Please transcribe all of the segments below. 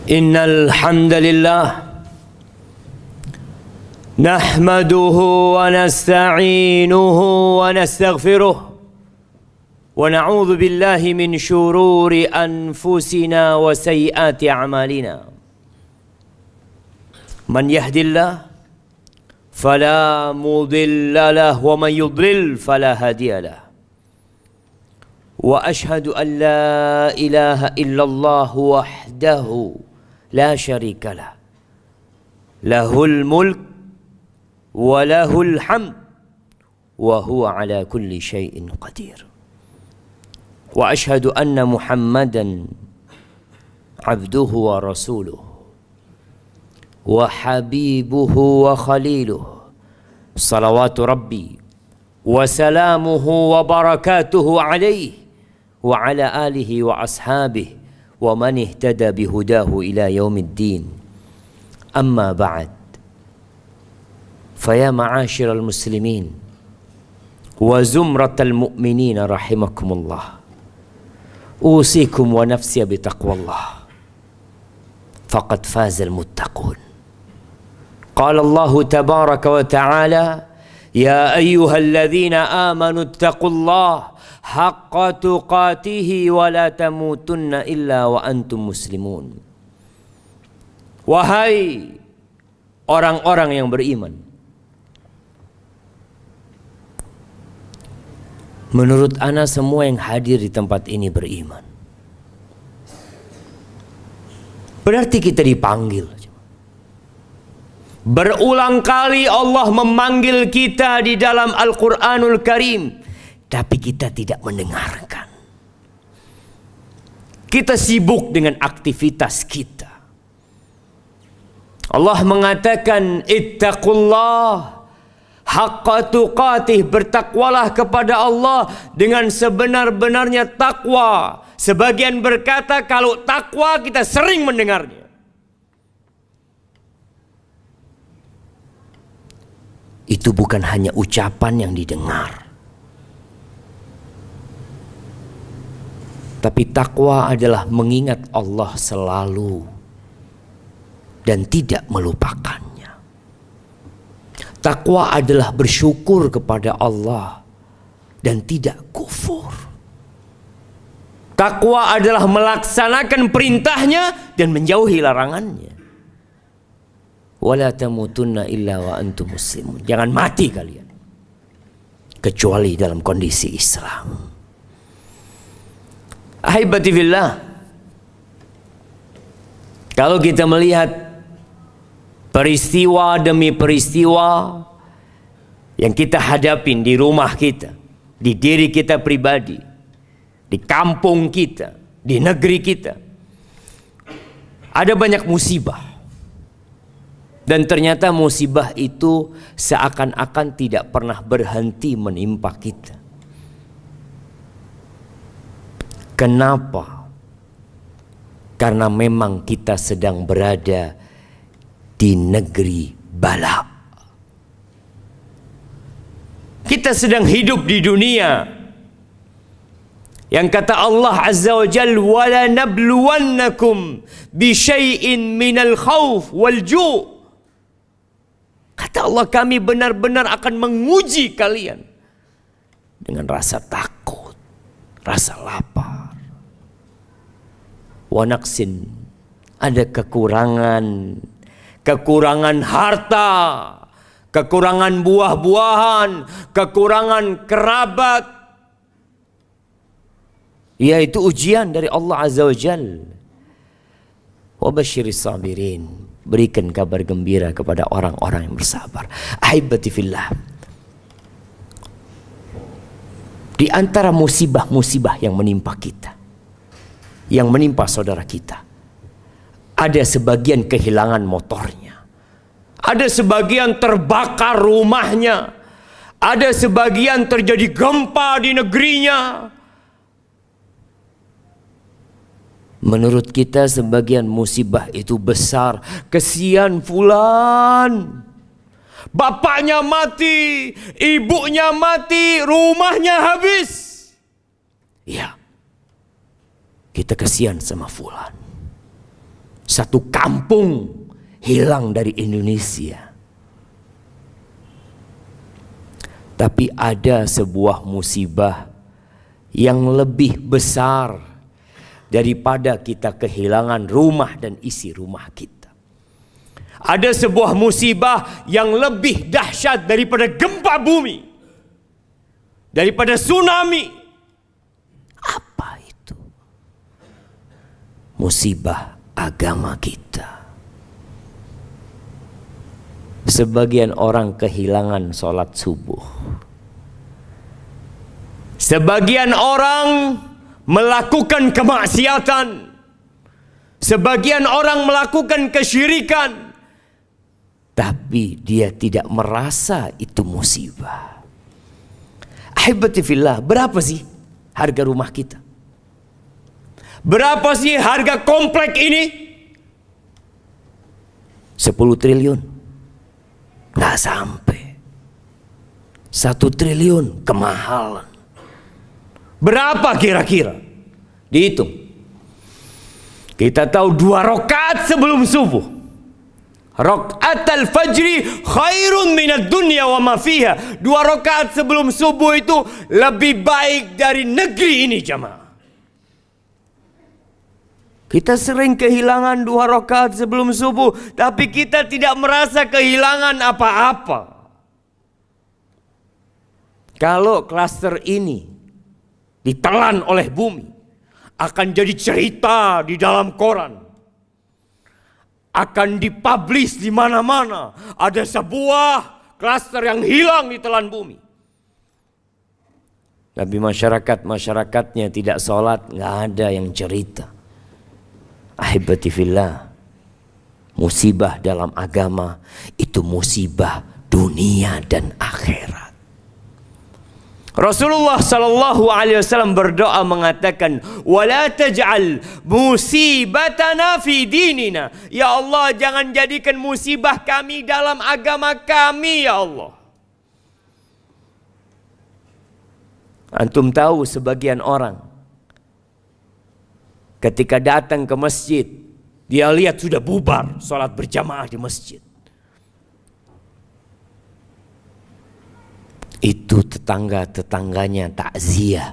Innal hamdalillah nahmaduhu wa nasta'inuhu wa nastaghfiruh wa na'udzu billahi min shururi anfusina wa sayyiati a'malina. Man yahdillah fala mudilla lahu wa man yudlil fala hadiya lahu. Wa ashhadu an la ilaha illallah wahdahu la syarika lah. Lahul mulk wa lahul hamd wa huwa ala kulli syai'in qadir. Wa ashhadu anna Muhammadan abduhu wa rasuluh wa habibuhu wa khaliluh. Salawatu rabbi wa salamuhu wa barakatuhu alaihi wa ala alihi wa ashabihi wa man ihtada bihudahu ila yaumiddin. Amma ba'd. Faya ma'asyiral muslimin wa zumratal mu'minin rahimakumullah. Usikum wa nafsi bitaqwallah. Faqad fazal muttaqun. Qala Allah tabaraka wa ta'ala, ya ayyuhalladzina amanu ittaqullaha haqqa tuqatihi wa la tamutunna illa wa antum muslimun. Wahai orang-orang yang beriman, menurut ana semua yang hadir di tempat ini beriman. Berarti kita dipanggil. Berulang kali Allah memanggil kita di dalam Al-Quranul Karim, tapi kita tidak mendengarkan. Kita sibuk dengan aktivitas kita. Allah mengatakan, ittaqullah haqqa tuqatih, bertakwalah kepada Allah dengan sebenar-benarnya takwa. Sebagian berkata kalau takwa kita sering mendengarnya. Itu bukan hanya ucapan yang didengar, tapi takwa adalah mengingat Allah selalu dan tidak melupakannya. Takwa adalah bersyukur kepada Allah dan tidak kufur. Takwa adalah melaksanakan perintahnya dan menjauhi larangannya. Wala tamutunna illa wa antum muslimun. Jangan mati kalian kecuali dalam kondisi Islam. Ahibati fillah, kalau kita melihat peristiwa demi peristiwa yang kita hadapin di rumah kita, di diri kita pribadi, di kampung kita, di negeri kita, ada banyak musibah. Dan ternyata musibah itu seakan-akan tidak pernah berhenti menimpa kita. Kenapa? Karena memang kita sedang berada di negeri bala. Kita sedang hidup di dunia yang kata Allah Azza wa Jalla, wala nabluwannakum bi syai'in minal khauf wal ju'. Kata Allah, kami benar-benar akan menguji kalian dengan rasa takut, rasa lapar. Wa naqsin, ada kekurangan harta, kekurangan buah-buahan, kekurangan kerabat. Yaitu ujian dari Allah Azza wa Jalla. Wa basyiris sabirin, berikan kabar gembira kepada orang-orang yang bersabar. Ahibati fillah, di antara musibah-musibah yang menimpa kita, yang menimpa saudara kita, ada sebagian kehilangan motornya, ada sebagian terbakar rumahnya, ada sebagian terjadi gempa di negerinya. Menurut kita sebagian musibah itu besar. Kesian fulan, bapaknya mati, ibunya mati, rumahnya habis. Ya, kita kesian sama fulan. Satu kampung hilang dari Indonesia. Tapi ada sebuah musibah yang lebih besar daripada kita kehilangan rumah dan isi rumah kita. Ada sebuah musibah yang lebih dahsyat daripada gempa bumi, daripada tsunami. Apa itu? Musibah agama kita. Sebagian orang kehilangan sholat subuh. Sebagian orang melakukan kemaksiatan. Sebagian orang melakukan kesyirikan. Tapi dia tidak merasa itu musibah. Ahibati fillah, berapa sih harga rumah kita? Berapa sih harga komplek ini? 10 triliun. Nggak sampai. 1 triliun kemahalan. Berapa kira-kira? Dihitung. Kita tahu 2 rakaat sebelum subuh. Rakaat al-fajri khairun minad dunya wa ma fiha. 2 rakaat sebelum subuh itu lebih baik dari negeri ini, jamaah. Kita sering kehilangan 2 rakaat sebelum subuh, tapi kita tidak merasa kehilangan apa-apa. Kalau klaster ini ditelan oleh bumi, akan jadi cerita di dalam koran. Akan dipublish di mana-mana. Ada sebuah klaster yang hilang di telan bumi. Tapi masyarakatnya tidak sholat, nggak ada yang cerita. Ahibati fillah, musibah dalam agama itu musibah dunia dan akhirat. Rasulullah sallallahu alaihi wasallam berdoa mengatakan, "Wala taj'al musibatana fi dinina." Ya Allah, jangan jadikan musibah kami dalam agama kami, ya Allah. Antum tahu sebagian orang ketika datang ke masjid, dia lihat sudah bubar salat berjamaah di masjid. Itu tetangga-tetangganya takziah.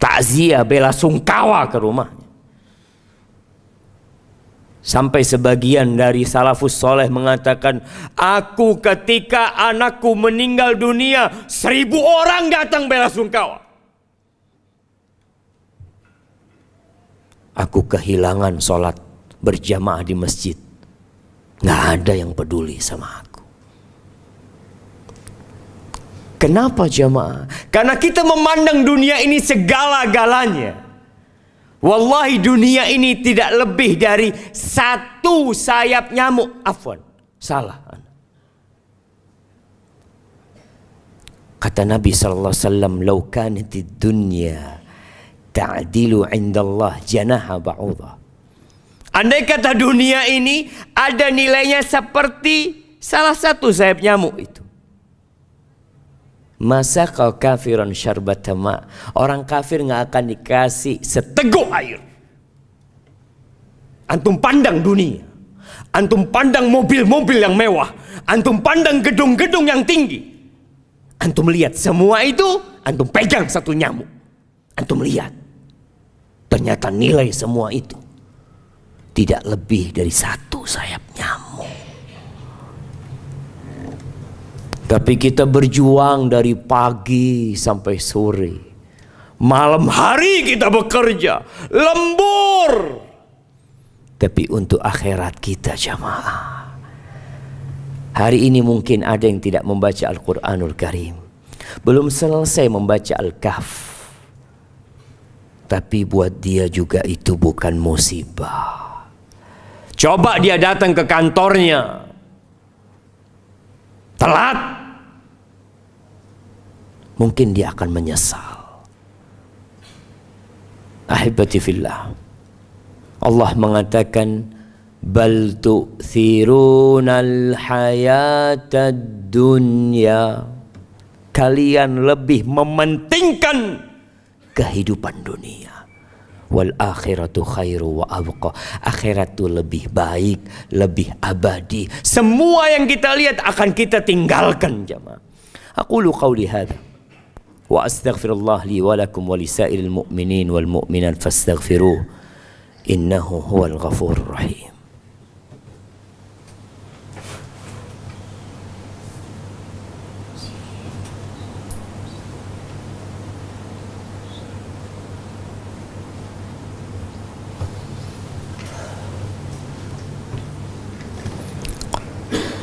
Takziah bela sungkawa ke rumahnya. Sampai sebagian dari salafus soleh mengatakan, aku ketika anakku meninggal dunia, 1000 orang datang bela sungkawa. Aku kehilangan sholat berjamaah di masjid. Nggak ada yang peduli sama aku. Kenapa jamaah? Karena kita memandang dunia ini segala-galanya. Wallahi dunia ini tidak lebih dari 1 sayap nyamuk. Afwan, salah. Kata Nabi SAW, "Lau kanatid dunya ta'dilu 'inda Allah janaha ba'udah." Andai kata dunia ini ada nilainya seperti salah satu sayap nyamuk itu. Masa kau kafiran syarbata ma, orang kafir nggak akan dikasih seteguk air. Antum pandang dunia, antum pandang mobil-mobil yang mewah, antum pandang gedung-gedung yang tinggi, antum lihat semua itu, antum pegang 1 nyamuk, antum lihat, ternyata nilai semua itu tidak lebih dari 1 sayap nyamuk. Tapi kita berjuang dari pagi sampai sore. Malam hari kita bekerja. Lembur. Tapi untuk akhirat kita jamaah. Hari ini mungkin ada yang tidak membaca Al-Quranul Karim. Belum selesai membaca Al-Kahf. Tapi buat dia juga itu bukan musibah. Coba dia datang ke kantornya telat, mungkin dia akan menyesal. Ahibati fillah, Allah mengatakan, bal tu'thirunal hayatad dunya, kalian lebih mementingkan kehidupan dunia. Wal akhiratu khairu wa abqa. Akhirat itu lebih baik, lebih abadi. Semua yang kita lihat akan kita tinggalkan, jemaah. Aqulu qawli hadza wa astaghfirullah li wa lakum wa lisairil mu'minin wal mu'minat fastaghfiruh innahu huwal ghafurur rahim.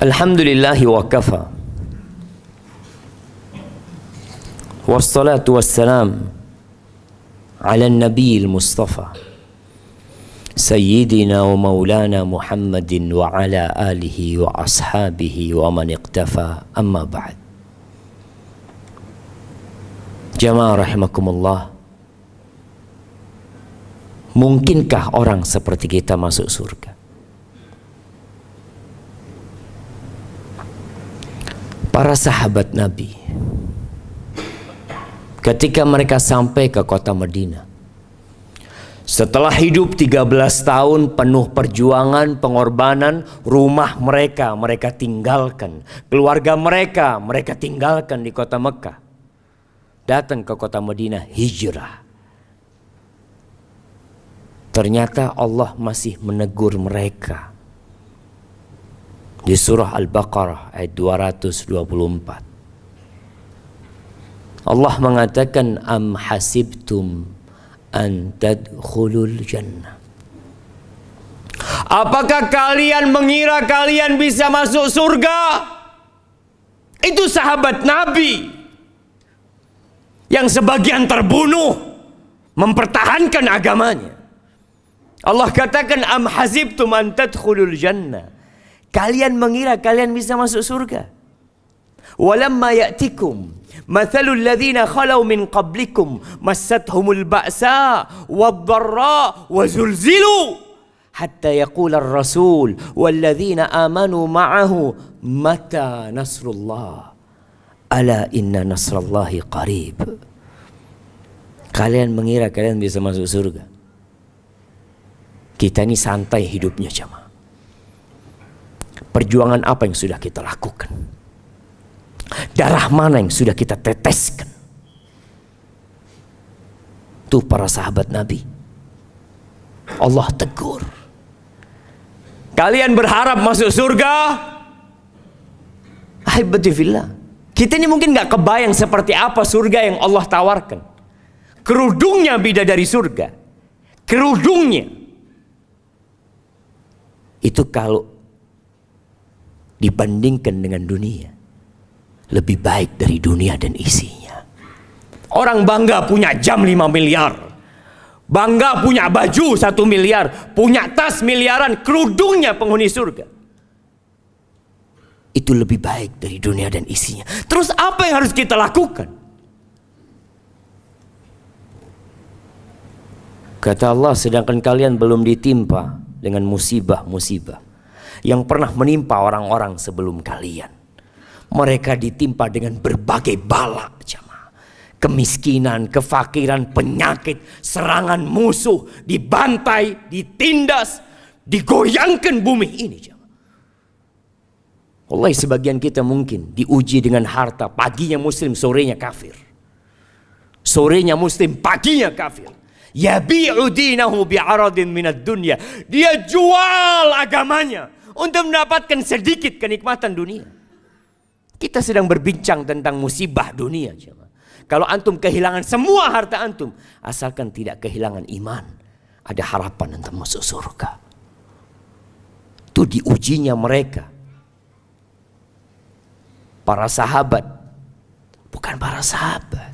Alhamdulillahi wa kafa. Wassalatu wassalam ala nabiyil mustafa Sayyidina wa maulana Muhammadin wa ala alihi wa ashabihi wa man iqtafa, amma ba'd. Jamaah rahimakumullah, mungkinkah orang seperti kita masuk surga? Para sahabat Nabi ketika mereka sampai ke kota Madinah, setelah hidup 13 tahun penuh perjuangan, pengorbanan, rumah mereka tinggalkan, keluarga mereka tinggalkan di kota Mekah, datang ke kota Madinah, hijrah. Ternyata Allah masih menegur mereka. Di surah Al-Baqarah ayat 224 Allah mengatakan, am hasibtum an tadkhulul jannah. Apakah kalian mengira kalian bisa masuk surga? Itu sahabat Nabi yang sebagian terbunuh mempertahankan agamanya. Allah katakan, am hasibtum an tadkhulul jannah. Kalian mengira kalian bisa masuk surga. Walamma ya'tikum mathalul ladzina khalau min qablikum massathumul ba'sa wad-dharra wa zulzilu hatta yaqula ar-rasul wal ladzina amanu ma'ahu mata nasrullah ala inna nasrallahi qarib. Kalian mengira kalian bisa masuk surga. Kita ini santai hidupnya, jemaah. Perjuangan apa yang sudah kita lakukan? Darah mana yang sudah kita teteskan? Tuh para sahabat Nabi, Allah tegur. Kalian berharap masuk surga? Ahibati fillah, kita ini mungkin gak kebayang seperti apa surga yang Allah tawarkan. Kerudungnya bidadari surga. Kerudungnya itu kalau dibandingkan dengan dunia, lebih baik dari dunia dan isinya. Orang bangga punya jam 5 miliar, bangga punya baju 1 miliar, punya tas miliaran, kerudungnya penghuni surga. Itu lebih baik dari dunia dan isinya. Terus apa yang harus kita lakukan? Kata Allah, sedangkan kalian belum ditimpa dengan musibah-musibah yang pernah menimpa orang-orang sebelum kalian. Mereka ditimpa dengan berbagai bala, jemaah. Kemiskinan, kefakiran, penyakit, serangan musuh, dibantai, ditindas, digoyangkan bumi ini, jemaah. Wallahi sebagian kita mungkin diuji dengan harta, paginya muslim, sorenya kafir. Sorenya muslim, paginya kafir. Yabi'u dinahu bi'aradin minad dunya. Dia jual agamanya untuk mendapatkan sedikit kenikmatan dunia. Kita sedang berbincang tentang musibah dunia. Kalau antum kehilangan semua harta antum, asalkan tidak kehilangan iman, ada harapan untuk masuk surga. Itu diujinya mereka. Para sahabat, bukan para sahabat,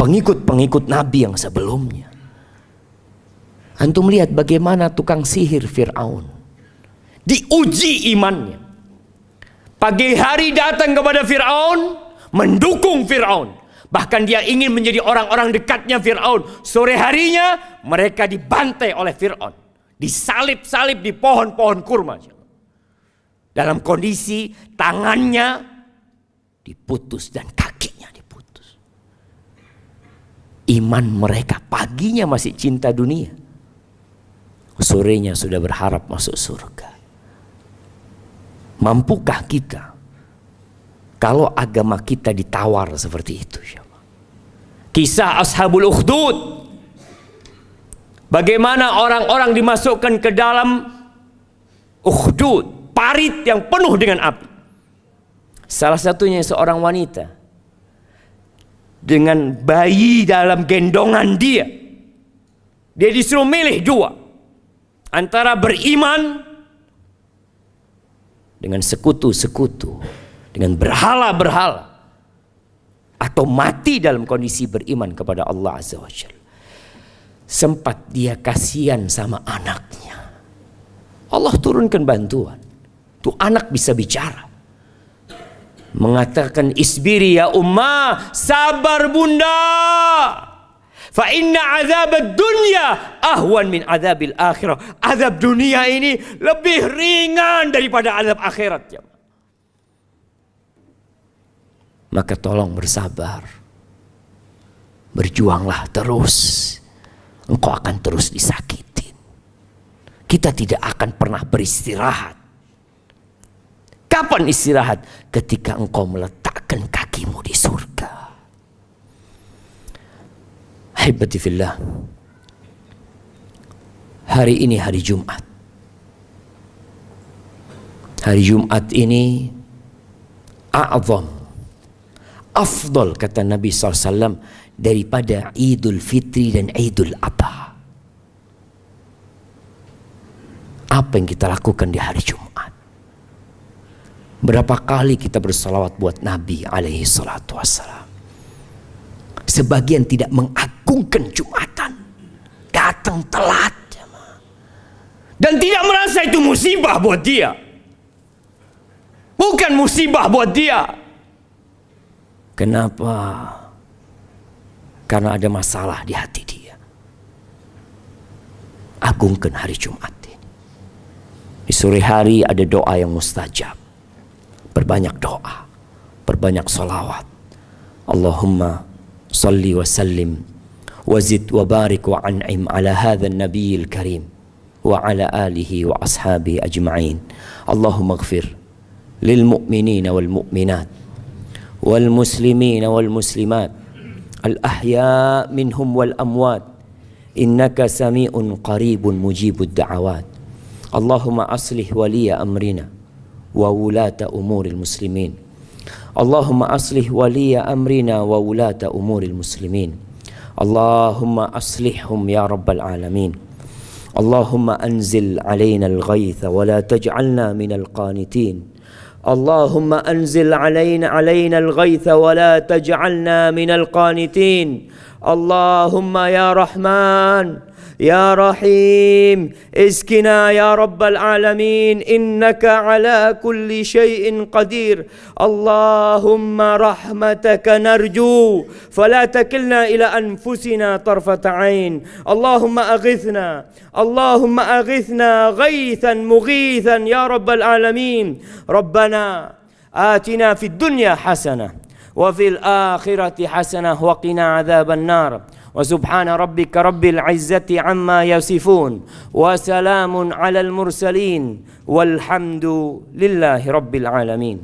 pengikut-pengikut Nabi yang sebelumnya. Antum lihat bagaimana tukang sihir Fir'aun diuji imannya. Pagi hari datang kepada Fir'aun, mendukung Fir'aun. Bahkan dia ingin menjadi orang-orang dekatnya Fir'aun. Sore harinya mereka dibantai oleh Fir'aun, disalib-salib di pohon-pohon kurma. Dalam kondisi tangannya diputus dan kakinya diputus. iman mereka. Paginya masih cinta dunia, sorenya sudah berharap masuk surga. Mampukah kita kalau agama kita ditawar seperti itu? Kisah Ashabul Ukhdud, bagaimana orang-orang dimasukkan ke dalam Ukhdud, parit yang penuh dengan api. Salah satunya seorang wanita dengan bayi dalam gendongan dia. Dia disuruh milih dua, antara beriman dengan sekutu-sekutu, dengan berhala-berhala, atau mati dalam kondisi beriman kepada Allah Azza wa Jalla. Sempat dia kasihan sama anaknya. Allah turunkan bantuan. Tuh anak bisa bicara. Mengatakan, isbiri ya ummah, sabar bunda. Fa inna azab dunya ahwan min azabil akhirah. Azab dunia ini lebih ringan daripada azab akhirat. Ya. Maka tolong bersabar. Berjuanglah terus. Engkau akan terus disakitin. Kita tidak akan pernah beristirahat. Kapan istirahat? Ketika engkau meletakkan kakimu di surga. Ahibati fillah, hari ini hari Jumat. Hari Jumat ini a'zam, afdal kata Nabi SAW daripada Idul Fitri dan Idul Adha. Apa yang kita lakukan di hari Jumat? Berapa kali kita bersalawat buat Nabi alaihi salatu wassalam. Sebagian tidak mengagungkan Jumatan, datang telat dan tidak merasa itu musibah buat dia. Bukan musibah buat dia. Kenapa? Karena ada masalah di hati dia. Agungkan hari Jumat ini. Di sore hari ada doa yang mustajab. Perbanyak doa, perbanyak salawat. Allahumma salli wa sallim wa zid wa barik wa an'im ala hadha an-nabiyil karim wa ala alihi wa ashabihi ajma'in. Allahumma ighfir lil mu'minina wal mu'minat wal muslimina wal muslimat al ahya minhum wal amwat innaka sami'un qaribun mujibud da'awat. Allahumma aslih waliya amrina wa wulata umuril muslimin. Allahumma aslih waliya amrina wa wulata umuril muslimin. Allahumma aslihhum ya rabbal alamin. Allahumma anzil alaina al-ghaytha wa la taj'alna minal qanitin. Allahumma anzil alaina al-ghaytha wa la taj'alna minal qanitin. Allahumma ya Rahman يا رحيم اسقنا يا رب العالمين إنك على كل شيء قدير. اللهم رحمتك نرجو فلا تكلنا إلى أنفسنا طرفة عين. اللهم أغثنا غيثا مغيثا يا رب العالمين. ربنا آتنا في الدنيا حسنة وفي الآخرة حسنة وقنا عذاب النار. وسبحان ربك رب العزة عما يصفون وسلام على المرسلين والحمد لله رب العالمين.